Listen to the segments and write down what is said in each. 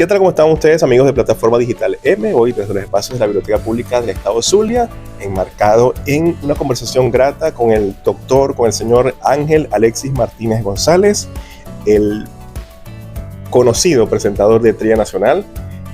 ¿Qué tal? ¿Cómo están ustedes, amigos de Plataforma Digital M? Hoy desde los espacios de la Biblioteca Pública del Estado Zulia, enmarcado en una conversación grata con el señor Ángel Alexis Martínez González, el conocido presentador de Trilla Nacional,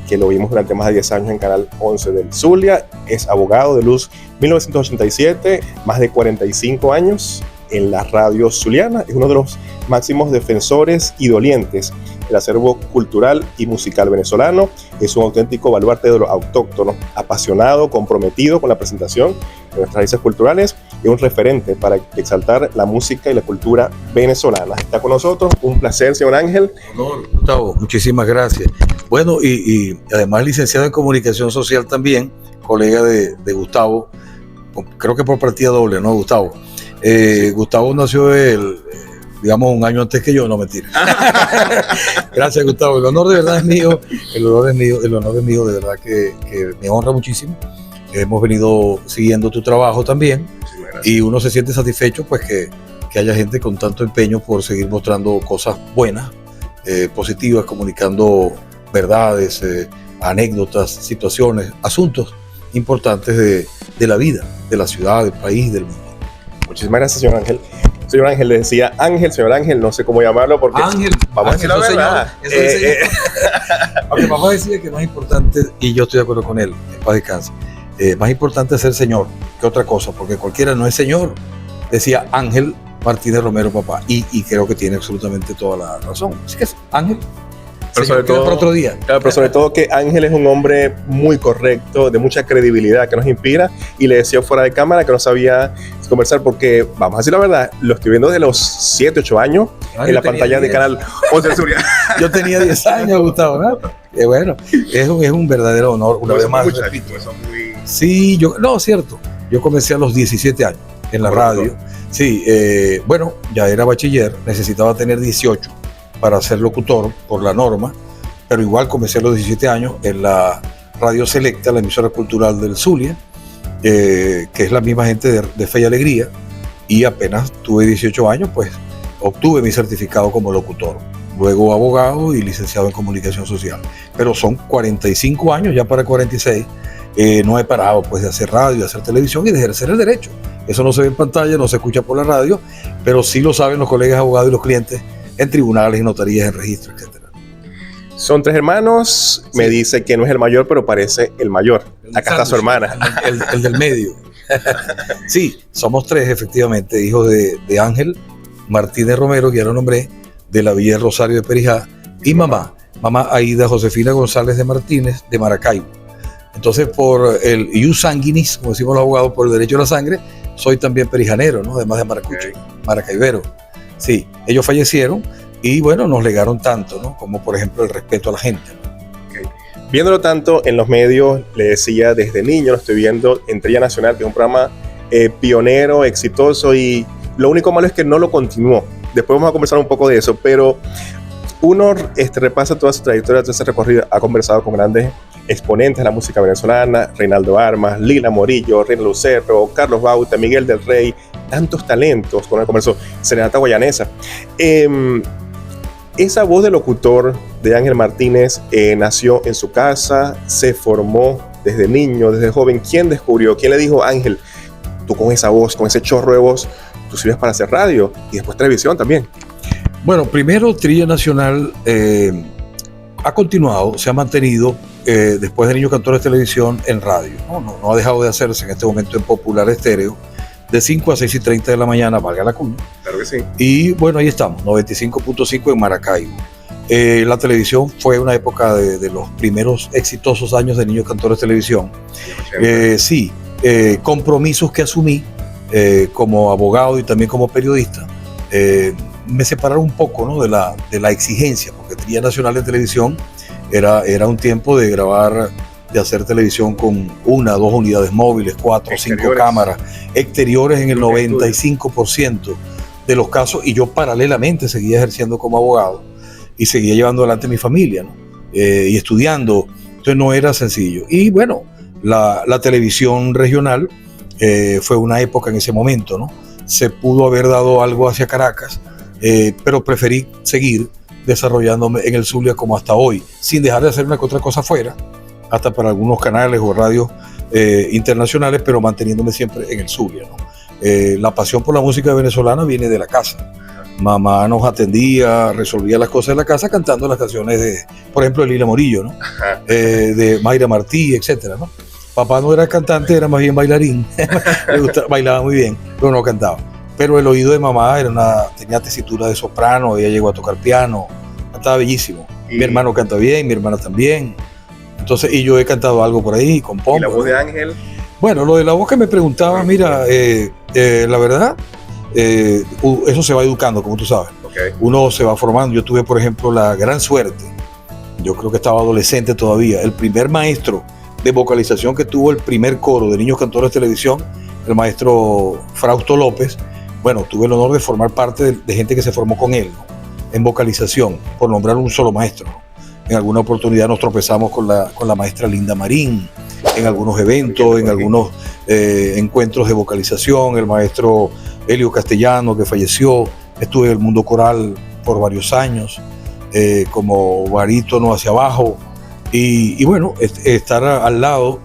que lo vimos durante más de 10 años en Canal 11 del Zulia. Es abogado de luz 1987, más de 45 años en la radio zuliana. Es uno de los máximos defensores y dolientes del acervo cultural y musical venezolano. Es un auténtico baluarte de lo autóctono, apasionado, comprometido con la presentación de nuestras raíces culturales y un referente para exaltar la música y la cultura venezolana. Está con nosotros, un placer, señor Ángel. Honor, Gustavo, muchísimas gracias. Bueno, y además licenciado en Comunicación Social también, colega de Gustavo, creo que por partida doble, ¿no, Gustavo? Sí. Gustavo nació digamos, un año antes que yo, no, mentira. Gracias, Gustavo. El honor de verdad es mío, el honor es mío, de verdad que me honra muchísimo. Hemos venido siguiendo tu trabajo también y uno se siente satisfecho pues que haya gente con tanto empeño por seguir mostrando cosas buenas, positivas, comunicando verdades, anécdotas, situaciones, asuntos importantes de la vida, de la ciudad, del país, del mundo. Muchísimas gracias, señor Ángel. Señor Ángel, le decía Ángel, señor Ángel, no sé cómo llamarlo porque... Ángel, vamos a decir la verdad. Aunque papá decía que más importante, y yo estoy de acuerdo con él, en paz descanse, más importante es ser señor que otra cosa, porque cualquiera no es señor. Decía Ángel Martínez Romero, papá, y creo que tiene absolutamente toda la razón. Así que es Ángel. Pero sobre todo, para otro día. Claro, pero sobre todo que Ángel es un hombre muy correcto, de mucha credibilidad, que nos inspira, y le decía fuera de cámara que no sabía conversar porque, vamos a decir la verdad, lo estoy viendo desde los 7, 8 años en la pantalla 10. De Canal 11 Zulia. Yo tenía 10 años, Gustavo, ¿no? Bueno, es un verdadero honor, una vez más. Sí, cierto. Yo comencé a los 17 años en la radio. Sí, bueno, ya era bachiller, necesitaba tener 18 para ser locutor por la norma, pero igual comencé a los 17 años en la Radio Selecta, la emisora cultural del Zulia, que es la misma gente de Fe y Alegría, y apenas tuve 18 años, pues obtuve mi certificado como locutor, luego abogado y licenciado en Comunicación Social. Pero son 45 años, ya para 46, no he parado pues de hacer radio, de hacer televisión y de ejercer el derecho. Eso no se ve en pantalla, no se escucha por la radio, pero sí lo saben los colegas abogados y los clientes en tribunales, en notarías, en registros, etc. Son 3 hermanos, sí. Me dice que no es el mayor, pero parece el mayor. Acá está su hermana. El del medio. Sí, somos 3, efectivamente, hijos de Ángel Martínez Romero, que ya lo nombré, de la Villa Rosario de Perijá, y mamá Aida Josefina González de Martínez, de Maracaibo. Entonces, por el ius sanguinis, como decimos los abogados, por el derecho a la sangre, soy también perijanero, ¿no? Además de maracucho, maracaibero. Sí, ellos fallecieron y bueno, nos legaron tanto, ¿no? Como por ejemplo el respeto a la gente, ¿no? Okay. Viéndolo tanto en los medios, le decía desde niño, lo estoy viendo en Trilla Nacional, que es un programa pionero, exitoso, y lo único malo es que no lo continuó. Después vamos a conversar un poco de eso, pero uno repasa toda su trayectoria, todo ese recorrido, ha conversado con grandes exponentes de la música venezolana, Reinaldo Armas, Lila Morillo, Reina Lucero, Carlos Bauta, Miguel del Rey, tantos talentos con el comercio, Serenata Guayanesa. Esa voz de locutor de Ángel Martínez nació en su casa, se formó desde niño, desde joven. ¿Quién descubrió? ¿Quién le dijo, Ángel, tú con esa voz, con ese chorro de voz, tú sirves para hacer radio y después televisión también? Bueno, primero Trilla Nacional ha continuado, se ha mantenido después de Niños Cantores Televisión en radio. No ha dejado de hacerse en este momento en Popular Estéreo, de 5 a 6:30 de la mañana, valga la cuña. Claro que sí. Y bueno, ahí estamos, 95.5 en Maracaibo. La televisión fue una época de los primeros exitosos años de Niños Cantores Televisión. Sí, compromisos que asumí como abogado y también como periodista, me separaron un poco, ¿no? de la exigencia, porque Trilla Nacional de Televisión era un tiempo de grabar, de hacer televisión con 1, 2 unidades móviles, 4, 5 cámaras, exteriores en el 95% de los casos, y yo paralelamente seguía ejerciendo como abogado y seguía llevando adelante mi familia, ¿no? Y estudiando, entonces no era sencillo. Y bueno, la televisión regional fue una época en ese momento, ¿no? Se pudo haber dado algo hacia Caracas, pero preferí seguir desarrollándome en el Zulia como hasta hoy, sin dejar de hacer una que otra cosa afuera, hasta para algunos canales o radios internacionales, pero manteniéndome siempre en el Zulia, ¿no? La pasión por la música venezolana viene de la casa. Mamá nos atendía, resolvía las cosas de la casa cantando las canciones de, por ejemplo, de Lila Morillo, ¿no? De Mayra Martí, etcétera, ¿no? Papá no era cantante, era más bien bailarín. Le gustaba, bailaba muy bien, pero no cantaba. Pero el oído de mamá tenía tesitura de soprano, ella llegó a tocar piano, cantaba bellísimo. Mi hermano canta bien, mi hermana también. Entonces, y yo he cantado algo por ahí, con pompa. ¿Y la voz de Ángel? Bueno, lo de la voz que me preguntaba, mira, la verdad, eso se va educando, como tú sabes. Okay. Uno se va formando. Yo tuve, por ejemplo, la gran suerte, yo creo que estaba adolescente todavía, el primer maestro de vocalización que tuvo el primer coro de niños cantores de televisión, el maestro Frausto López. Bueno, tuve el honor de formar parte de gente que se formó con él, ¿no? En vocalización, por nombrar un solo maestro, ¿no? En alguna oportunidad nos tropezamos con la maestra Linda Marín, en algunos eventos, en algunos encuentros de vocalización, el maestro Helio Castellano, que falleció. Estuve en el mundo coral por varios años, como barítono hacia abajo, y bueno, estar al lado,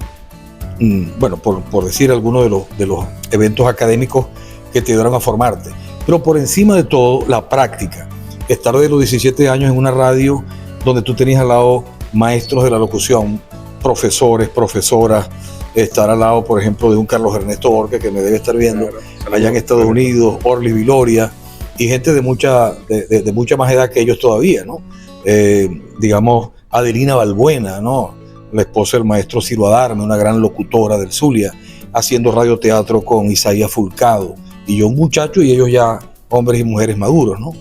bueno, por decir algunos de los eventos académicos que te ayudaron a formarte, pero por encima de todo, la práctica. Estar de los 17 años en una radio donde tú tenías al lado maestros de la locución, profesores, profesoras, estar al lado, por ejemplo, de un Carlos Ernesto Borges, que me debe estar viendo, claro, allá en Estados Unidos, Orly Viloria, y gente de mucha más edad que ellos todavía, ¿no? Digamos, Adelina Balbuena, ¿no? La esposa del maestro Ciro Adarme, una gran locutora del Zulia, haciendo radioteatro con Isaías Fulcado, y yo un muchacho y ellos ya hombres y mujeres maduros, ¿no?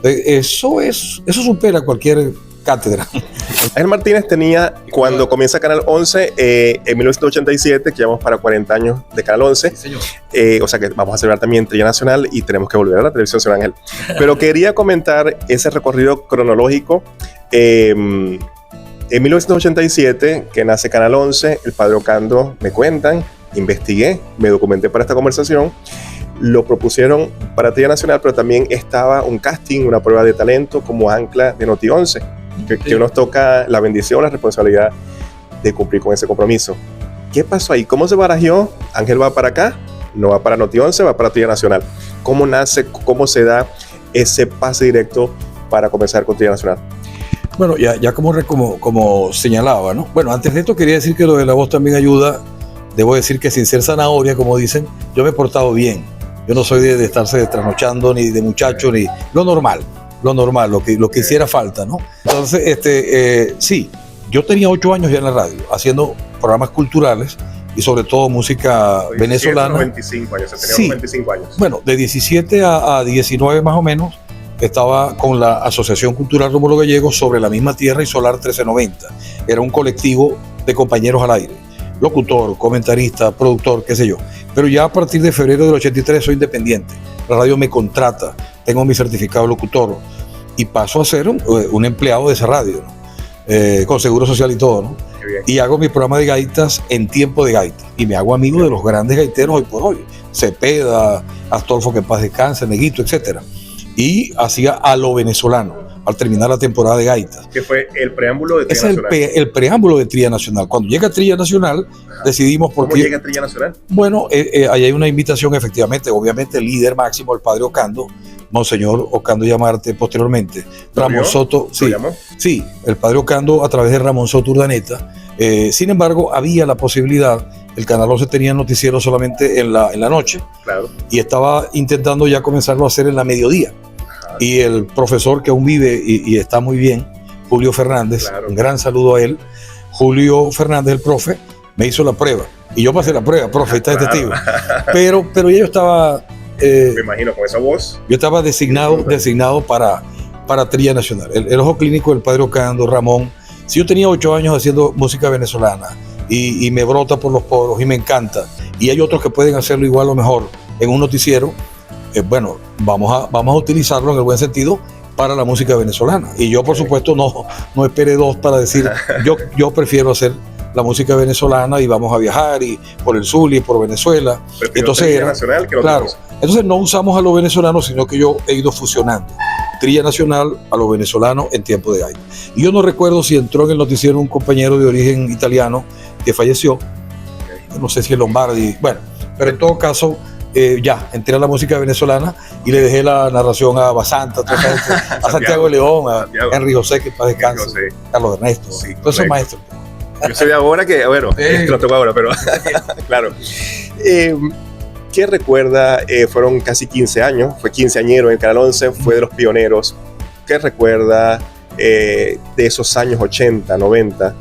Eso supera cualquier cátedra. Ángel Martínez tenía, cuando comienza Canal 11, en 1987, que llevamos para 40 años de Canal 11, sí, señor. O sea que vamos a celebrar también Trilla Nacional y tenemos que volver a la televisión, señor Ángel. Pero quería comentar ese recorrido cronológico. En 1987, que nace Canal 11, el padre Ocando, me cuentan, investigué, me documenté para esta conversación, lo propusieron para Trilla Nacional, pero también estaba un casting, una prueba de talento como ancla de Noti 11, que nos toca la bendición, la responsabilidad de cumplir con ese compromiso. ¿Qué pasó ahí? ¿Cómo se barajeó? Ángel va para acá, no va para Noti 11, va para Trilla Nacional. ¿Cómo nace, cómo se da ese pase directo para comenzar con Trilla Nacional? Bueno, ya como señalaba, ¿no? Bueno, antes de esto quería decir que lo de la voz también ayuda. Debo decir que sin ser zanahoria, como dicen, yo me he portado bien. Yo no soy de estarse trasnochando, ni de muchacho, ni lo normal, lo que hiciera falta, ¿no? Entonces, sí, yo tenía 8 años ya en la radio, haciendo programas culturales y sobre todo música venezolana. 25 años, tenía sí, 25 años. Bueno, de 17 a 19 más o menos, estaba con la Asociación Cultural Rómulo Gallegos sobre la misma tierra y Solar 1390. Era un colectivo de compañeros al aire. Locutor, comentarista, productor, qué sé yo. Pero ya a partir de febrero del 83 soy independiente. La radio me contrata, tengo mi certificado locutor y paso a ser un empleado de esa radio, ¿no? Con seguro social y todo, ¿no? Y hago mi programa de gaitas en tiempo de gaitas. Y me hago amigo de los grandes gaiteros hoy por hoy. Cepeda, Astolfo, que en paz descanse, Neguito, etc. Y hacía a lo venezolano al terminar la temporada de gaitas. Que fue el preámbulo de Trilla Nacional. Es el preámbulo de Trilla Nacional. Cuando llega Trilla Nacional, decidimos por qué. ¿Cómo llega Trilla Nacional? Bueno, ahí hay una invitación, efectivamente. Obviamente, el líder máximo, el padre Ocando, Monseñor Ocando Llamarte, posteriormente. Ramón Soto. Sí, el padre Ocando a través de Ramón Soto Urdaneta. Sin embargo, había la posibilidad. El Canal 11 tenía noticiero solamente en la noche. Claro. Y estaba intentando ya comenzarlo a hacer en la mediodía. Y el profesor que aún vive y está muy bien, Julio Fernández, claro, un gran saludo a él. Julio Fernández, el profe, me hizo la prueba. Y yo pasé la prueba, profe, está de testigo. Pero ya yo estaba... me imagino, con esa voz. Yo estaba designado para Trilla Nacional. El ojo clínico del padre Ocando, Ramón. Si yo tenía 8 años haciendo música venezolana y me brota por los poros y me encanta, y hay otros que pueden hacerlo igual o mejor en un noticiero, bueno, vamos a utilizarlo en el buen sentido para la música venezolana. Y yo, por supuesto, no esperé 2 para decir, yo prefiero hacer la música venezolana y vamos a viajar y por el Zulia y por Venezuela. Entonces, nacional, que claro, entonces no usamos a los venezolanos, sino que yo he ido fusionando. Trilla Nacional a los venezolanos en tiempo de gaita. Y yo no recuerdo si entró en el noticiero un compañero de origen italiano que falleció, no sé si es Lombardi, bueno, pero en todo caso ya entré a la música venezolana y le dejé la narración a Basanta, a Santiago León, a Henry José, que para descanse, Carlos Ernesto, sí, todos esos maestros. Yo soy de ahora que, bueno, lo toco ahora, pero claro. ¿Qué recuerda? Fueron casi 15 años, fue quinceañero en el Canal 11, fue de los pioneros. ¿Qué recuerda de esos años 80, 90,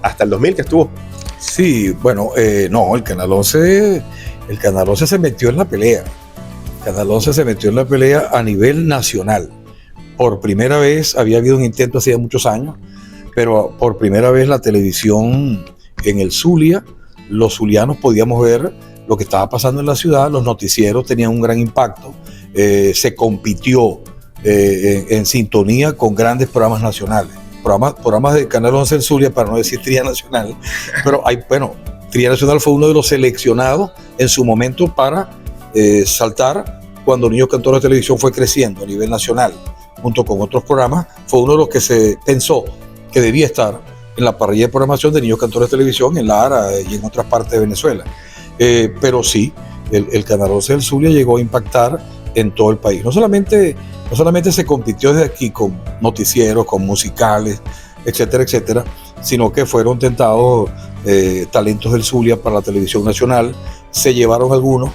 hasta el 2000 que estuvo? Sí, bueno, no, el Canal 11 se metió en la pelea. El Canal 11 se metió en la pelea a nivel nacional. Por primera vez, había habido un intento hacía muchos años, pero por primera vez la televisión en el Zulia, los zulianos podíamos ver lo que estaba pasando en la ciudad, los noticieros tenían un gran impacto, se compitió en sintonía con grandes programas nacionales, programas de Canal 11 en Zulia, para no decir Trilla Nacional, pero Trilla Nacional fue uno de los seleccionados en su momento para saltar cuando Niños Cantores de Televisión fue creciendo a nivel nacional, junto con otros programas, fue uno de los que se pensó que debía estar en la parrilla de programación de Niños Cantores de Televisión en Lara y en otras partes de Venezuela. Pero sí, el Canal 11 del Zulia llegó a impactar en todo el país. No solamente se compitió desde aquí con noticieros, con musicales, etcétera, etcétera, sino que fueron tentados talentos del Zulia para la televisión nacional. Se llevaron algunos,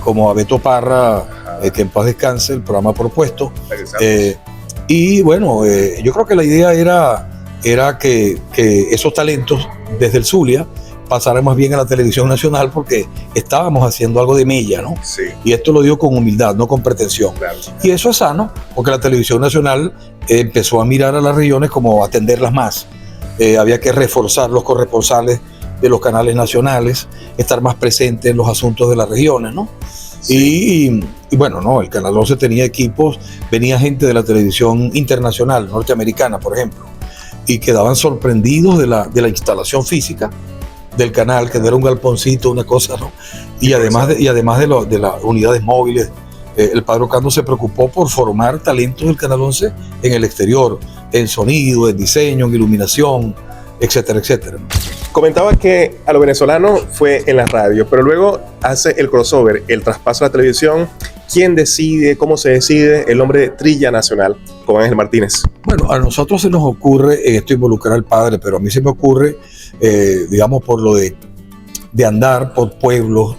como a Beto Parra, que en paz descanse, el programa propuesto. Y bueno, yo creo que la idea era que esos talentos desde el Zulia pasaran más bien a la televisión nacional, porque estábamos haciendo algo de mella, ¿no? Sí. Y esto lo digo con humildad, no con pretensión. Claro. Y eso es sano, porque la televisión nacional empezó a mirar a las regiones como atenderlas más. Había que reforzar los corresponsales de los canales nacionales, estar más presente en los asuntos de las regiones, ¿no? Sí. Y bueno, no, el Canal 11 tenía equipos, venía gente de la televisión internacional, norteamericana, por ejemplo, y quedaban sorprendidos de la instalación física del canal, que no era un galponcito, una cosa, ¿no? Y además de las unidades móviles, el padre Ocando se preocupó por formar talentos del Canal 11 en el exterior, en sonido, en diseño, en iluminación, etcétera, etcétera. Comentaba que a lo venezolano fue en la radio, pero luego hace el crossover, el traspaso a la televisión. ¿Quién decide, cómo se decide el nombre de Trilla Nacional con Ángel Martínez? Bueno, a nosotros se nos ocurre, en esto involucrar al padre, pero a mí se me ocurre, digamos, por lo de andar por pueblos,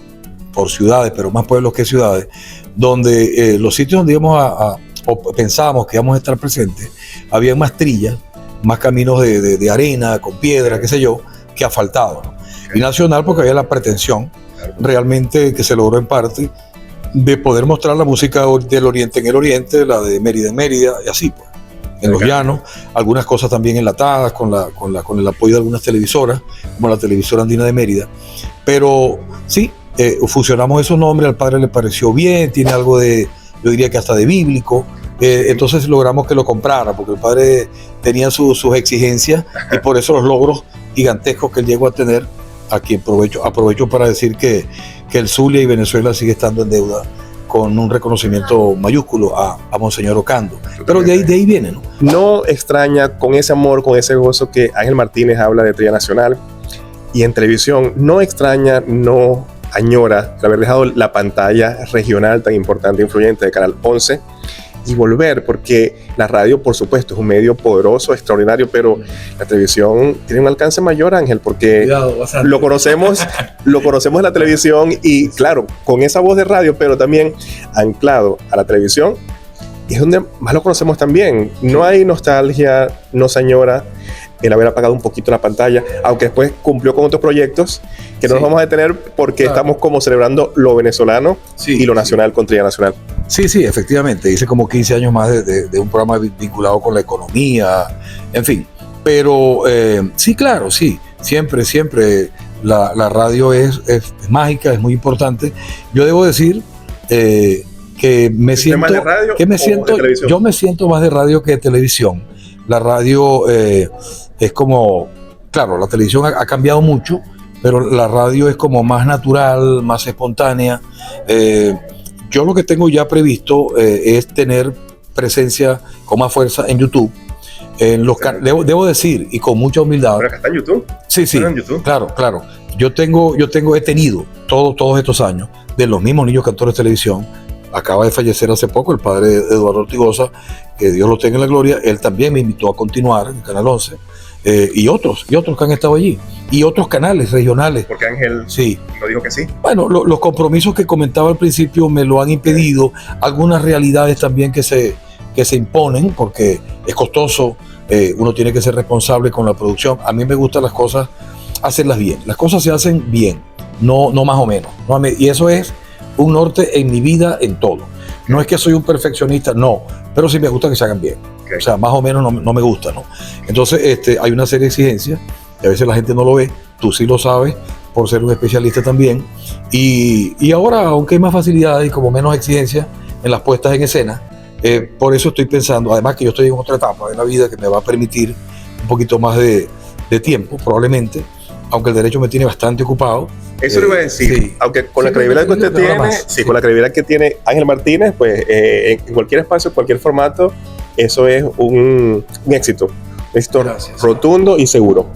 por ciudades, pero más pueblos que ciudades, donde los sitios donde íbamos o pensábamos que íbamos a estar presentes, había más trillas, más caminos de arena, con piedra, qué sé yo, que asfaltado, ¿no? Okay. Y nacional porque había la pretensión, realmente, que se logró en parte, de poder mostrar la música del Oriente en el Oriente, la de Mérida en Mérida, y así, pues, en los llanos, algunas cosas también enlatadas con el apoyo de algunas televisoras, como la televisora andina de Mérida. Pero sí, fusionamos esos nombres, al padre le pareció bien, tiene algo de, yo diría que hasta de bíblico, entonces logramos que lo comprara, porque el padre tenía sus exigencias, y por eso los logros gigantescos que él llegó a tener. Aquí aprovecho para decir que el Zulia y Venezuela sigue estando en deuda con un reconocimiento mayúsculo a Monseñor Ocando. Pero de ahí viene, ¿no? No extraña, con ese amor, con ese gozo que Ángel Martínez habla de Trilla Nacional y en televisión, no extraña, no añora de haber dejado la pantalla regional tan importante e influyente de Canal 11 y volver, porque la radio, por supuesto, es un medio poderoso, extraordinario, pero la televisión tiene un alcance mayor, Ángel, porque lo conocemos en la televisión y, claro, con esa voz de radio, pero también anclado a la televisión, es donde más lo conocemos también. No hay nostalgia, no se añora el haber apagado un poquito la pantalla, aunque después cumplió con otros proyectos que no nos vamos a detener porque estamos como celebrando lo venezolano y lo nacional con Trilla Nacional. Sí, efectivamente, hice como 15 años más de un programa vinculado con la economía, en fin, pero sí, claro, sí, siempre la radio es mágica, es muy importante. Yo debo decir que me siento, yo me siento más de radio que de televisión. La radio es como, claro, la televisión ha cambiado mucho, pero la radio es como más natural, más espontánea. Yo lo que tengo ya previsto es tener presencia, con más fuerza en YouTube. Debo decir, y con mucha humildad. ¿Pero acá está en YouTube? Sí, en YouTube? Claro. He tenido todos estos años de los mismos niños cantores de televisión. Acaba de fallecer hace poco el padre de Eduardo Ortigosa, que Dios lo tenga en la gloria. Él también me invitó a continuar en Canal 11. Y otros que han estado allí. Y otros canales regionales. Porque Ángel no dijo que sí. Bueno, los compromisos que comentaba al principio me lo han impedido. Algunas realidades también que se imponen, porque es costoso. Uno tiene que ser responsable con la producción. A mí me gustan las cosas, hacerlas bien. Las cosas se hacen bien, no más o menos. Y eso es un norte en mi vida, en todo. No es que soy un perfeccionista, no, pero sí me gusta que se hagan bien. O sea, más o menos no me gusta, ¿no? Entonces, hay una serie de exigencias, que a veces la gente no lo ve, tú sí lo sabes, por ser un especialista también. Y ahora, aunque hay más facilidades y como menos exigencias en las puestas en escena, por eso estoy pensando, además que yo estoy en otra etapa de la vida que me va a permitir un poquito más de tiempo, probablemente, aunque el derecho me tiene bastante ocupado. Eso le iba a decir, sí. Aunque con la credibilidad que usted tiene, con la credibilidad que tiene Ángel Martínez, pues en cualquier espacio, en cualquier formato, eso es un éxito. Gracias, rotundo y seguro.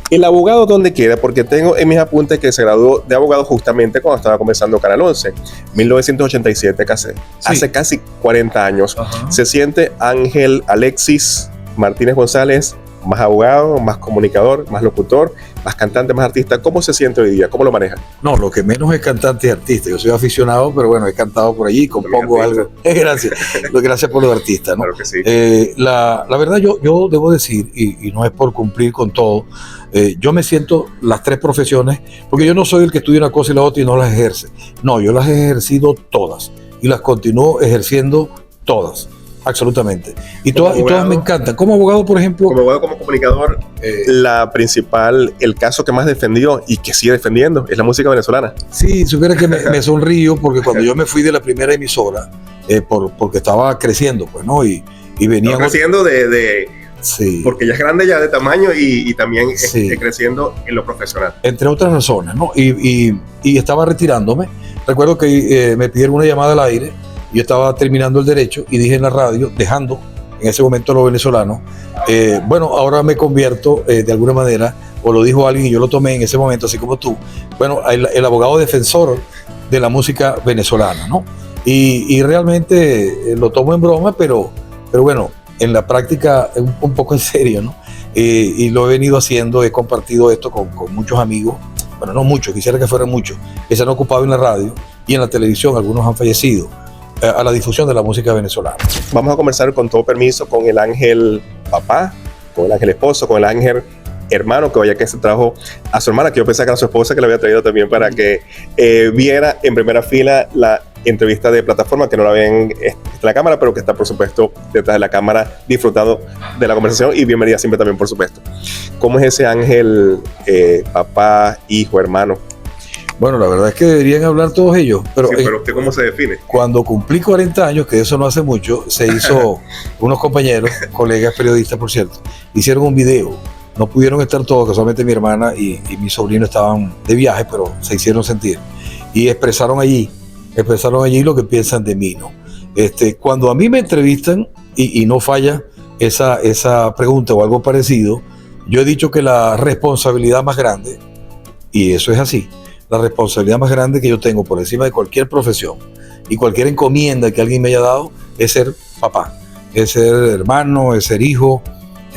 El abogado, ¿dónde queda? Porque tengo en mis apuntes que se graduó de abogado justamente cuando estaba comenzando Canal 11, 1987, hace casi 40 años. Ajá. Se siente Ángel Alexis Martínez González más abogado, más comunicador, más locutor, más cantante, más artista. ¿Cómo se siente hoy día? ¿Cómo lo maneja? No, lo que menos es cantante y artista. Yo soy aficionado, pero bueno, he cantado por allí, compongo algo. Gracias por lo de artista, ¿no? Claro que sí. La verdad, yo debo decir, y no es por cumplir con todo, yo me siento las tres profesiones, porque yo no soy el que estudia una cosa y la otra y no las ejerce. No, yo las he ejercido todas y las continúo ejerciendo todas. Absolutamente. Y todas me encantan. Como abogado, por ejemplo. Como abogado, como comunicador, el caso que más defendió y que sigue defendiendo es la música venezolana. Sí, supiera que me sonrío porque cuando yo me fui de la primera emisora, porque estaba creciendo, pues, ¿no? Y venían. Creciendo sí. Porque ya es grande ya de tamaño y también creciendo en lo profesional. Entre otras razones, ¿no? Y estaba retirándome. Recuerdo que me pidieron una llamada al aire. Yo estaba terminando el derecho y dije en la radio, dejando en ese momento lo venezolano, bueno, ahora me convierto de alguna manera, o lo dijo alguien y yo lo tomé en ese momento, así como tú, bueno, el abogado defensor de la música venezolana, ¿no? Y realmente lo tomo en broma, pero bueno, en la práctica un poco en serio, ¿no? Y lo he venido haciendo, he compartido esto con muchos amigos, bueno, no muchos, quisiera que fueran muchos, que se han ocupado en la radio y en la televisión, algunos han fallecido, a la difusión de la música venezolana. Vamos a conversar con todo permiso con el Ángel papá, con el Ángel esposo, con el Ángel hermano, que vaya que se trajo a su hermana, que yo pensaba que era su esposa, que la había traído también para que viera en primera fila la entrevista de plataforma, que no la ven en la cámara, pero que está por supuesto detrás de la cámara disfrutando de la conversación, y bienvenida siempre también por supuesto. ¿Cómo es ese Ángel papá, hijo, hermano? Bueno, la verdad es que deberían hablar todos ellos. Pero ¿usted cómo se define? Cuando cumplí 40 años, que eso no hace mucho, se hizo unos compañeros, colegas periodistas por cierto, hicieron un video. No pudieron estar todos, que solamente mi hermana y mi sobrino estaban de viaje, pero se hicieron sentir. Y expresaron allí lo que piensan de mí, ¿no? Cuando a mí me entrevistan, y no falla esa pregunta o algo parecido, yo he dicho que la responsabilidad más grande, y eso es así, la responsabilidad más grande que yo tengo por encima de cualquier profesión y cualquier encomienda que alguien me haya dado es ser papá, es ser hermano, es ser hijo,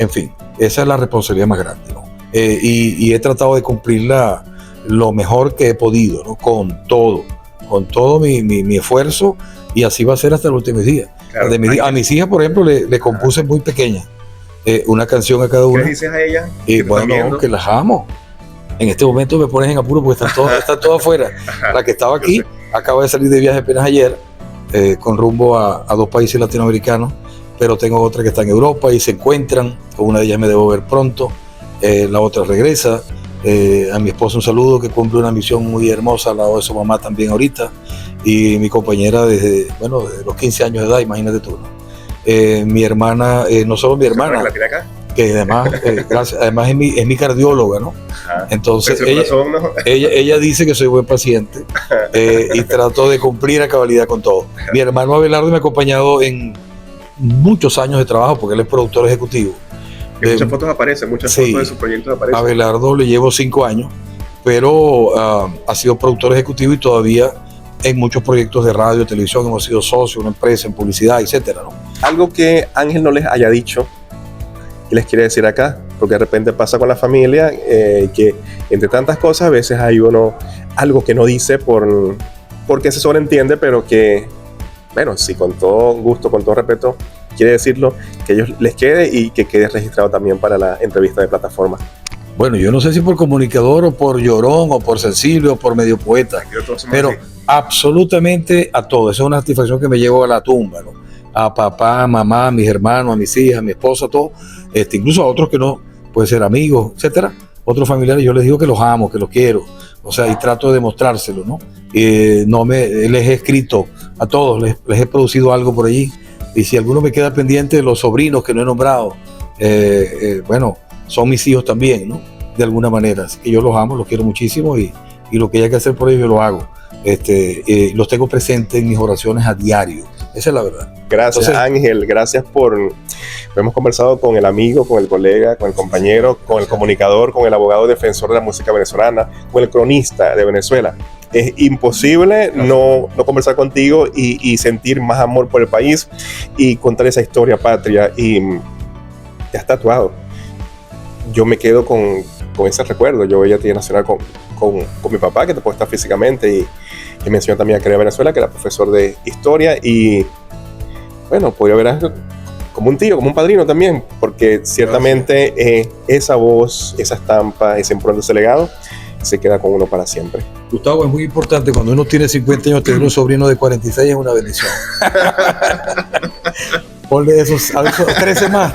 en fin, esa es la responsabilidad más grande, ¿no? Y he tratado de cumplirla lo mejor que he podido, ¿no? Con todo mi esfuerzo, y así va a ser hasta los últimos días. Claro, a mis hijas, por ejemplo, le compuse muy pequeña una canción a cada una. ¿Qué dices a ellas? Bueno, que las amo. En este momento me pones en apuro porque están todas afuera. La que estaba aquí acaba de salir de viaje apenas ayer, con rumbo a 2 países latinoamericanos, pero tengo otra que está en Europa y se encuentran. Con una de ellas me debo ver pronto, la otra regresa. A mi esposa un saludo, que cumple una misión muy hermosa al lado de su mamá también ahorita, y mi compañera desde los 15 años de edad, imagínate tú, ¿no? Mi hermana, no solo mi hermana, ¿la tiene acá? Que además, además es mi cardióloga, ¿no? Ajá. Entonces ella dice que soy buen paciente, y trato de cumplir a cabalidad con todo. Mi hermano Abelardo me ha acompañado en muchos años de trabajo porque él es productor ejecutivo. Muchas fotos aparecen, muchas fotos de sus proyectos aparecen. A Abelardo le llevo 5 años, pero ha sido productor ejecutivo y todavía en muchos proyectos de radio, televisión, hemos sido socios, una empresa en publicidad, etcétera, ¿no? Algo que Ángel no les haya dicho, que les quiere decir acá, porque de repente pasa con la familia, que entre tantas cosas a veces hay algo que no dice porque se sobreentiende, pero que, bueno, sí, con todo gusto, con todo respeto, quiere decirlo, que a ellos les quede y que quede registrado también para la entrevista de plataforma. Bueno, yo no sé si por comunicador o por llorón o por sensible o por medio poeta, pero así. Absolutamente a todo. Esa es una satisfacción que me llevo a la tumba, ¿no? A papá, a mamá, a mis hermanos, a mis hijas, a mi esposa, a todos, incluso a otros que no, puede ser amigos, etcétera, otros familiares, yo les digo que los amo, que los quiero, o sea, y trato de demostrárselo, ¿no? Les he escrito a todos, les he producido algo por allí, y si alguno me queda pendiente de los sobrinos que no he nombrado, bueno, son mis hijos también, ¿no? De alguna manera, así que yo los amo, los quiero muchísimo y lo que haya que hacer por ellos yo lo hago. Los tengo presentes en mis oraciones a diario, esa es la verdad. Gracias. Entonces, Ángel, gracias hemos conversado con el amigo, con el colega, con el compañero, con el comunicador, con el abogado defensor de la música venezolana, con el cronista de Venezuela. Es imposible no conversar contigo y sentir más amor por el país y contar esa historia patria, y te has tatuado. Yo me quedo con ese recuerdo. Yo veía a ti en Nacional con mi papá, que te puede estar físicamente, y me enseñó también a querer Venezuela, que era profesor de historia, y bueno, podría ver como un tío, como un padrino también, porque ciertamente esa voz, esa estampa, ese impronta, ese legado, se queda con uno para siempre. Gustavo, es muy importante, cuando uno tiene 50 años, tener un sobrino de 46 es una bendición. Ponle esos 13 más.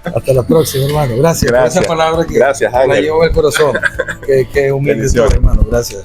Hasta la próxima, hermano. Gracias por esa palabra que gracias, la llevo en el corazón. Que humilde todo, hermano. Gracias.